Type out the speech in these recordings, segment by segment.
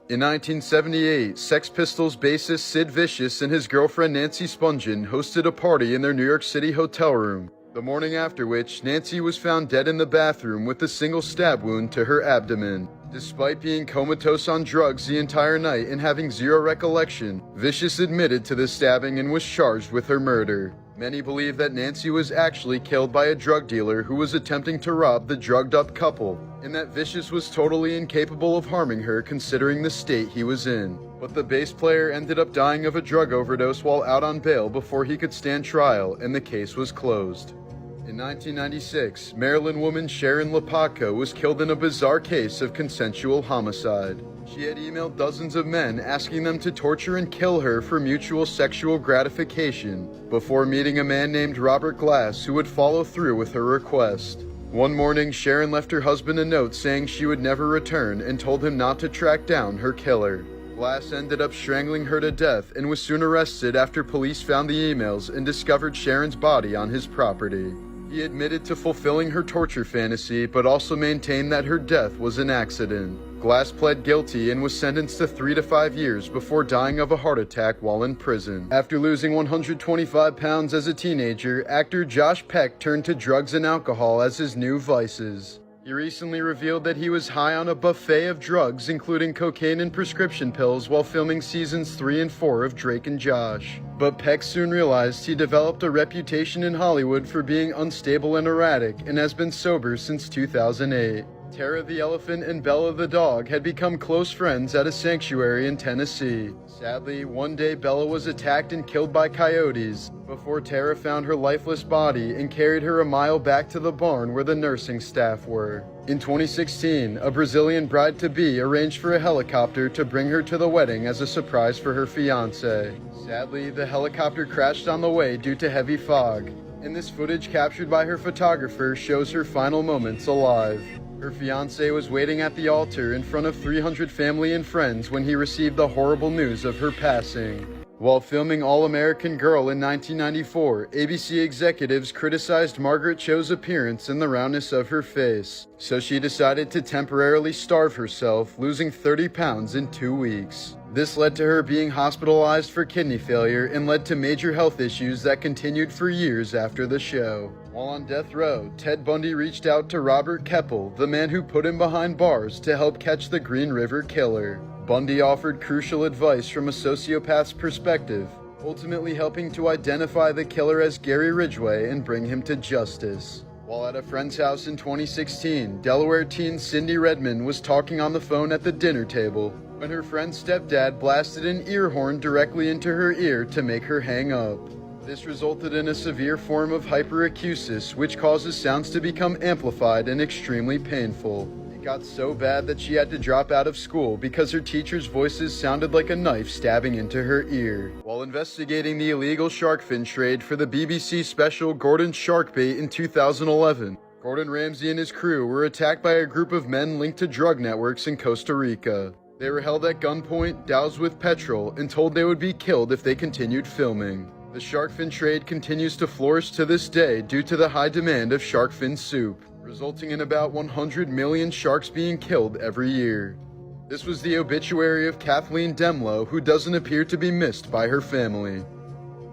In 1978, Sex Pistols bassist Sid Vicious and his girlfriend Nancy Spungen hosted a party in their New York City hotel room, the morning after which Nancy was found dead in the bathroom with a single stab wound to her abdomen. Despite being comatose on drugs the entire night and having zero recollection, Vicious admitted to the stabbing and was charged with her murder. Many believe that Nancy was actually killed by a drug dealer who was attempting to rob the drugged-up couple, and that Vicious was totally incapable of harming her considering the state he was in. But the bass player ended up dying of a drug overdose while out on bail before he could stand trial, and the case was closed. In 1996, Maryland woman Sharon Lapacco was killed in a bizarre case of consensual homicide. She had emailed dozens of men asking them to torture and kill her for mutual sexual gratification before meeting a man named Robert Glass who would follow through with her request. One morning, Sharon left her husband a note saying she would never return and told him not to track down her killer. Glass ended up strangling her to death and was soon arrested after police found the emails and discovered Sharon's body on his property. He admitted to fulfilling her torture fantasy, but also maintained that her death was an accident. Glass pled guilty and was sentenced to 3 to 5 years before dying of a heart attack while in prison. After losing 125 pounds as a teenager, actor Josh Peck turned to drugs and alcohol as his new vices. He recently revealed that he was high on a buffet of drugs, including cocaine and prescription pills, while filming seasons 3 and 4 of Drake and Josh. But Peck soon realized he developed a reputation in Hollywood for being unstable and erratic, and has been sober since 2008. Tara the elephant and Bella the dog had become close friends at a sanctuary in Tennessee. Sadly, one day Bella was attacked and killed by coyotes before Tara found her lifeless body and carried her a mile back to the barn where the nursing staff were. In 2016, a Brazilian bride-to-be arranged for a helicopter to bring her to the wedding as a surprise for her fiancé. Sadly, the helicopter crashed on the way due to heavy fog, and this footage captured by her photographer shows her final moments alive. Her fiancé was waiting at the altar in front of 300 family and friends when he received the horrible news of her passing. While filming All-American Girl in 1994, ABC executives criticized Margaret Cho's appearance and the roundness of her face, so she decided to temporarily starve herself, losing 30 pounds in 2 weeks. This led to her being hospitalized for kidney failure and led to major health issues that continued for years after the show. While on death row, Ted Bundy reached out to Robert Keppel, the man who put him behind bars, to help catch the Green River Killer. Bundy offered crucial advice from a sociopath's perspective, ultimately helping to identify the killer as Gary Ridgway and bring him to justice. While at a friend's house in 2016, Delaware teen Cindy Redmond was talking on the phone at the dinner table when her friend's stepdad blasted an ear horn directly into her ear to make her hang up. This resulted in a severe form of hyperacusis, which causes sounds to become amplified and extremely painful. It got so bad that she had to drop out of school because her teachers' voices sounded like a knife stabbing into her ear. While investigating the illegal shark fin trade for the BBC special Gordon's Sharkbait in 2011, Gordon Ramsay and his crew were attacked by a group of men linked to drug networks in Costa Rica. They were held at gunpoint, doused with petrol, and told they would be killed if they continued filming. The shark fin trade continues to flourish to this day due to the high demand of shark fin soup, resulting in about 100 million sharks being killed every year. This was the obituary of Kathleen Demlow, who doesn't appear to be missed by her family.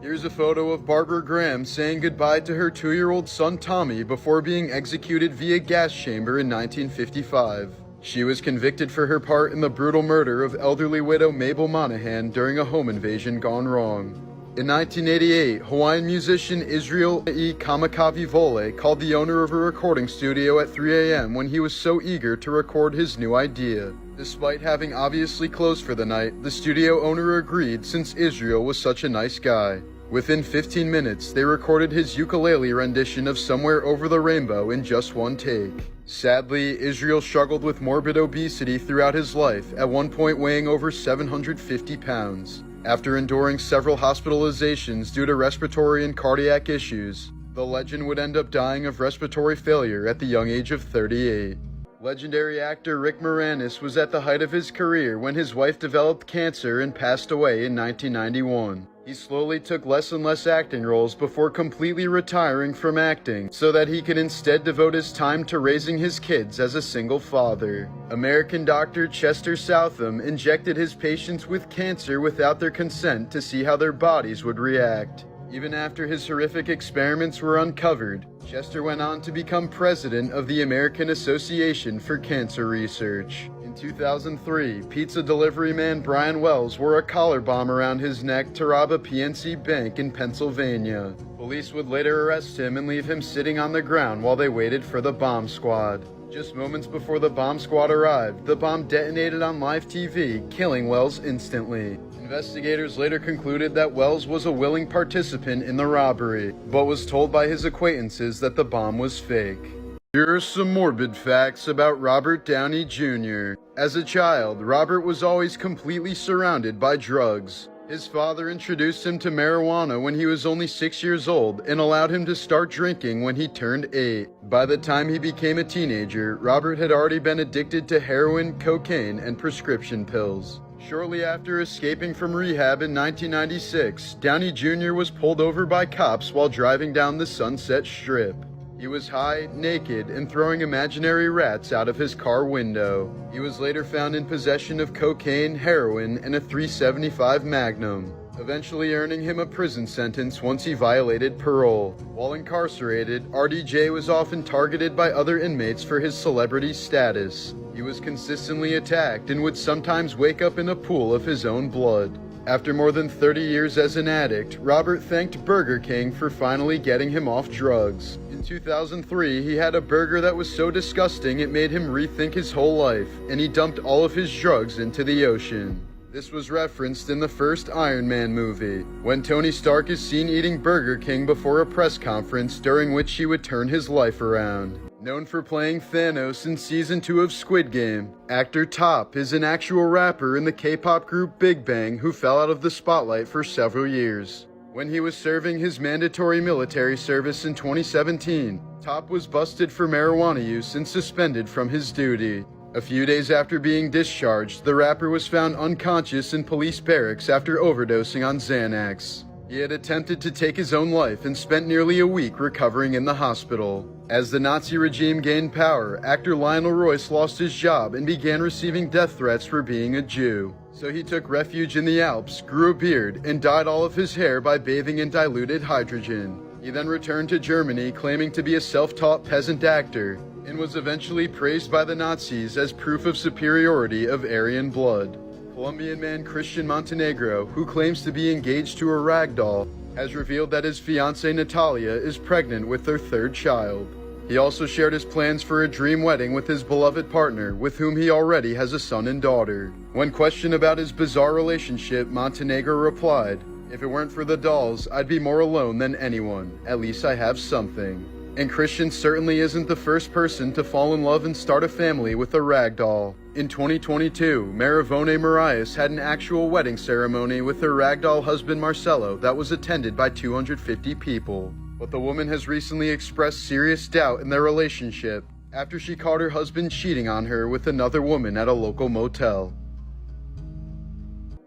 Here's a photo of Barbara Graham saying goodbye to her 2-year-old son Tommy before being executed via gas chamber in 1955. She was convicted for her part in the brutal murder of elderly widow Mabel Monahan during a home invasion gone wrong. In 1988, Hawaiian musician Israel E. Kamakawi Vole called the owner of a recording studio at 3 a.m. when he was so eager to record his new idea. Despite having obviously closed for the night, the studio owner agreed since Israel was such a nice guy. Within 15 minutes, they recorded his ukulele rendition of Somewhere Over the Rainbow in just one take. Sadly, Israel struggled with morbid obesity throughout his life, at one point weighing over 750 pounds. After enduring several hospitalizations due to respiratory and cardiac issues, the legend would end up dying of respiratory failure at the young age of 38. Legendary actor Rick Moranis was at the height of his career when his wife developed cancer and passed away in 1991. He slowly took less and less acting roles before completely retiring from acting so that he could instead devote his time to raising his kids as a single father. American doctor Chester Southam injected his patients with cancer without their consent to see how their bodies would react. Even after his horrific experiments were uncovered, Chester went on to become president of the American Association for Cancer Research. In 2003, pizza delivery man Brian Wells wore a collar bomb around his neck to rob a PNC bank in Pennsylvania. Police would later arrest him and leave him sitting on the ground while they waited for the bomb squad. Just moments before the bomb squad arrived, the bomb detonated on live TV, killing Wells instantly. Investigators later concluded that Wells was a willing participant in the robbery, but was told by his acquaintances that the bomb was fake. Here are some morbid facts about Robert Downey Jr. As a child, Robert was always completely surrounded by drugs. His father introduced him to marijuana when he was only 6 years old and allowed him to start drinking when he turned 8. By the time he became a teenager, Robert had already been addicted to heroin, cocaine, and prescription pills. Shortly after escaping from rehab in 1996, Downey Jr. was pulled over by cops while driving down the Sunset Strip. He was high, naked, and throwing imaginary rats out of his car window. He was later found in possession of cocaine, heroin, and a .375 Magnum, eventually earning him a prison sentence once he violated parole. While incarcerated, RDJ was often targeted by other inmates for his celebrity status. He was consistently attacked and would sometimes wake up in a pool of his own blood. After more than 30 years as an addict, Robert thanked Burger King for finally getting him off drugs. In 2003, he had a burger that was so disgusting it made him rethink his whole life, and he dumped all of his drugs into the ocean. This was referenced in the first Iron Man movie, when Tony Stark is seen eating Burger King before a press conference during which he would turn his life around. Known for playing Thanos in Season 2 of Squid Game, actor Top is an actual rapper in the K-pop group Big Bang who fell out of the spotlight for several years. When he was serving his mandatory military service in 2017, Top was busted for marijuana use and suspended from his duty. A few days after being discharged, the rapper was found unconscious in police barracks after overdosing on Xanax. He had attempted to take his own life and spent nearly a week recovering in the hospital. As the Nazi regime gained power, actor Lionel Royce lost his job and began receiving death threats for being a Jew. So he took refuge in the Alps, grew a beard, and dyed all of his hair by bathing in diluted hydrogen. He then returned to Germany claiming to be a self-taught peasant actor, and was eventually praised by the Nazis as proof of superiority of Aryan blood. Colombian man Christian Montenegro, who claims to be engaged to a ragdoll, has revealed that his fiancée Natalia is pregnant with their third child. He also shared his plans for a dream wedding with his beloved partner, with whom he already has a son and daughter. When questioned about his bizarre relationship, Montenegro replied, "If it weren't for the dolls, I'd be more alone than anyone. At least I have something." And Christian certainly isn't the first person to fall in love and start a family with a ragdoll. In 2022, Maravone Moranis had an actual wedding ceremony with her ragdoll husband Marcelo that was attended by 250 people. But the woman has recently expressed serious doubt in their relationship after she caught her husband cheating on her with another woman at a local motel.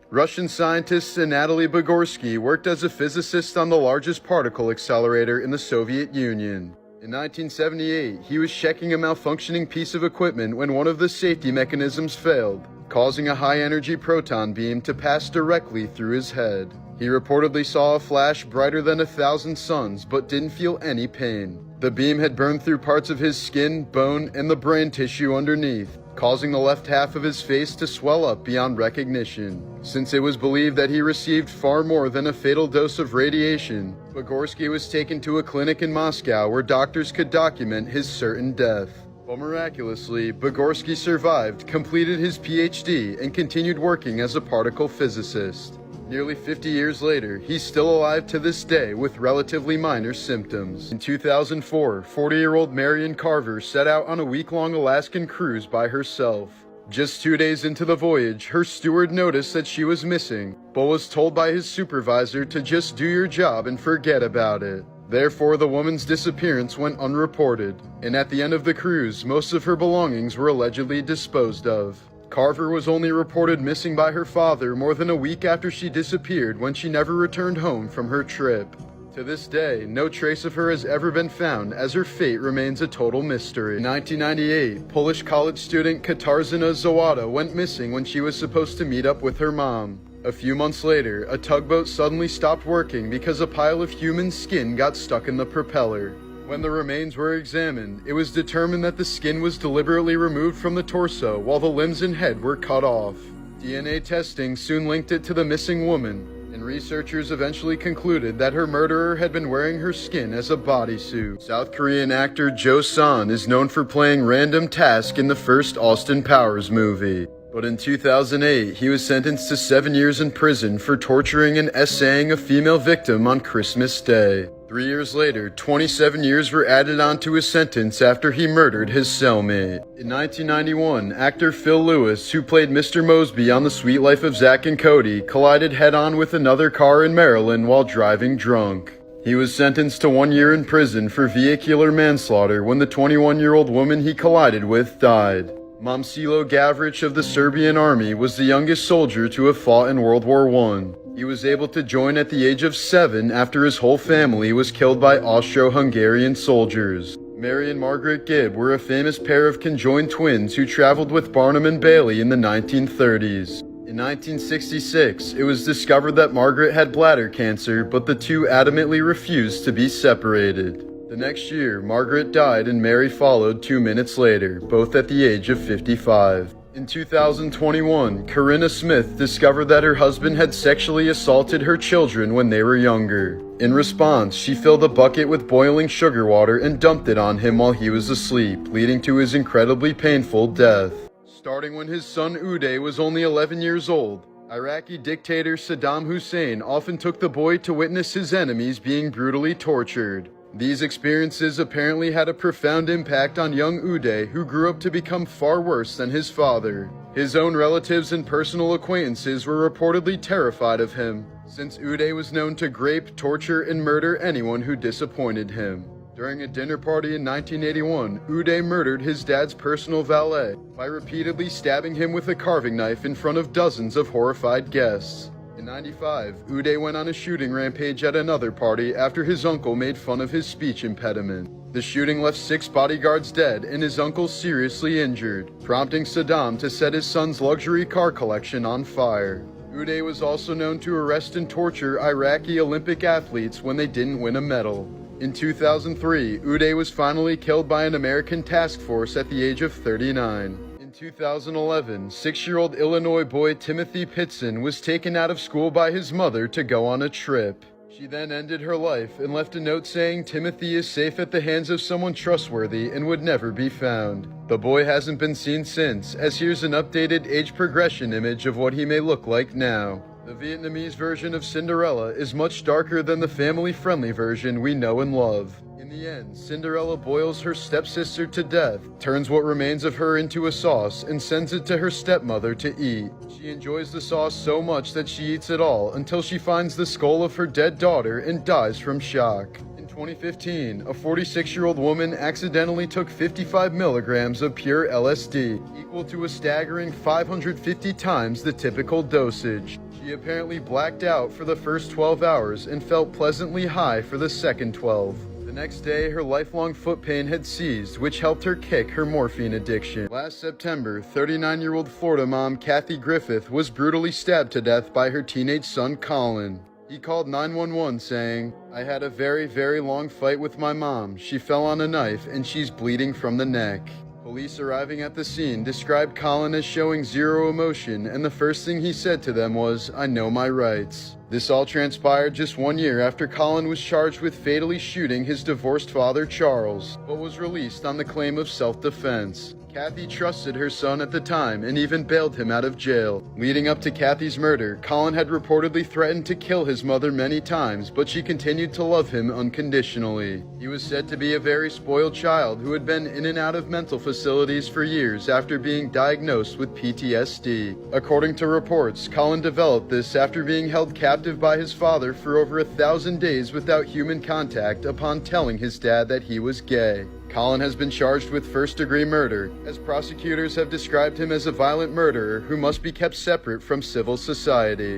Russian scientist Anatoly Bugorsky worked as a physicist on the largest particle accelerator in the Soviet Union. In 1978, he was checking a malfunctioning piece of equipment when one of the safety mechanisms failed, causing a high-energy proton beam to pass directly through his head. He reportedly saw a flash brighter than 1,000 suns, but didn't feel any pain. The beam had burned through parts of his skin, bone, and the brain tissue underneath, causing the left half of his face to swell up beyond recognition. Since it was believed that he received far more than a fatal dose of radiation, Bugorsky was taken to a clinic in Moscow where doctors could document his certain death. But miraculously, Bugorsky survived, completed his PhD, and continued working as a particle physicist. Nearly 50 years later, he's still alive to this day with relatively minor symptoms. In 2004, 40-year-old Marion Carver set out on a week-long Alaskan cruise by herself. Just 2 days into the voyage, her steward noticed that she was missing, but was told by his supervisor to just do your job and forget about it. Therefore, the woman's disappearance went unreported, and at the end of the cruise, most of her belongings were allegedly disposed of. Carver was only reported missing by her father more than a week after she disappeared, when she never returned home from her trip. To this day, no trace of her has ever been found, as her fate remains a total mystery. In 1998, Polish college student Katarzyna Zawada went missing when she was supposed to meet up with her mom. A few months later, a tugboat suddenly stopped working because a pile of human skin got stuck in the propeller. When the remains were examined, it was determined that the skin was deliberately removed from the torso while the limbs and head were cut off. DNA testing soon linked it to the missing woman, and researchers eventually concluded that her murderer had been wearing her skin as a bodysuit. South Korean actor Jo Son is known for playing Random Task in the first Austin Powers movie. But in 2008, he was sentenced to 7 years in prison for torturing and essaying a female victim on Christmas Day. 3 years later, 27 years were added onto his sentence after he murdered his cellmate. In 1991, actor Phil Lewis, who played Mr. Mosby on The Sweet Life of Zack and Cody, collided head-on with another car in Maryland while driving drunk. He was sentenced to 1 year in prison for vehicular manslaughter when the 21-year-old woman he collided with died. Momcilo Gavrich of the Serbian army was the youngest soldier to have fought in World War I. He was able to join at the age of 7 after his whole family was killed by Austro-Hungarian soldiers. Mary and Margaret Gibb were a famous pair of conjoined twins who traveled with Barnum and Bailey in the 1930s. In 1966, it was discovered that Margaret had bladder cancer, but the two adamantly refused to be separated. The next year, Margaret died and Mary followed 2 minutes later, both at the age of 55. In 2021, Corinna Smith discovered that her husband had sexually assaulted her children when they were younger. In response, she filled a bucket with boiling sugar water and dumped it on him while he was asleep, leading to his incredibly painful death. Starting when his son Uday was only 11 years old, Iraqi dictator Saddam Hussein often took the boy to witness his enemies being brutally tortured. These experiences apparently had a profound impact on young Uday, who grew up to become far worse than his father. His own relatives and personal acquaintances were reportedly terrified of him, since Uday was known to grape, torture, and murder anyone who disappointed him. During a dinner party in 1981, Uday murdered his dad's personal valet by repeatedly stabbing him with a carving knife in front of dozens of horrified guests. In 1995, Uday went on a shooting rampage at another party after his uncle made fun of his speech impediment. The shooting left 6 bodyguards dead and his uncle seriously injured, prompting Saddam to set his son's luxury car collection on fire. Uday was also known to arrest and torture Iraqi Olympic athletes when they didn't win a medal. In 2003, Uday was finally killed by an American task force at the age of 39. In 2011, 6-year-old Illinois boy Timothy Pitson was taken out of school by his mother to go on a trip. She then ended her life and left a note saying Timothy is safe at the hands of someone trustworthy and would never be found. The boy hasn't been seen since, as here's an updated age progression image of what he may look like now. The Vietnamese version of Cinderella is much darker than the family-friendly version we know and love. In the end, Cinderella boils her stepsister to death, turns what remains of her into a sauce, and sends it to her stepmother to eat. She enjoys the sauce so much that she eats it all until she finds the skull of her dead daughter and dies from shock. In 2015, a 46-year-old woman accidentally took 55 milligrams of pure LSD, equal to a staggering 550 times the typical dosage. She apparently blacked out for the first 12 hours and felt pleasantly high for the second 12. The next day, her lifelong foot pain had ceased, which helped her kick her morphine addiction. Last September, 39-year-old Florida mom Kathy Griffith was brutally stabbed to death by her teenage son Colin. He called 911 saying, "I had a very, very long fight with my mom. She fell on a knife and she's bleeding from the neck." Police arriving at the scene described Colin as showing zero emotion, and the first thing he said to them was, "I know my rights." This all transpired just 1 year after Colin was charged with fatally shooting his divorced father Charles, but was released on the claim of self-defense. Kathy trusted her son at the time and even bailed him out of jail. Leading up to Kathy's murder, Colin had reportedly threatened to kill his mother many times, but she continued to love him unconditionally. He was said to be a very spoiled child who had been in and out of mental facilities for years after being diagnosed with PTSD. According to reports, Colin developed this after being held captive by his father for over 1,000 days without human contact upon telling his dad that he was gay. Colin has been charged with first-degree murder, as prosecutors have described him as a violent murderer who must be kept separate from civil society.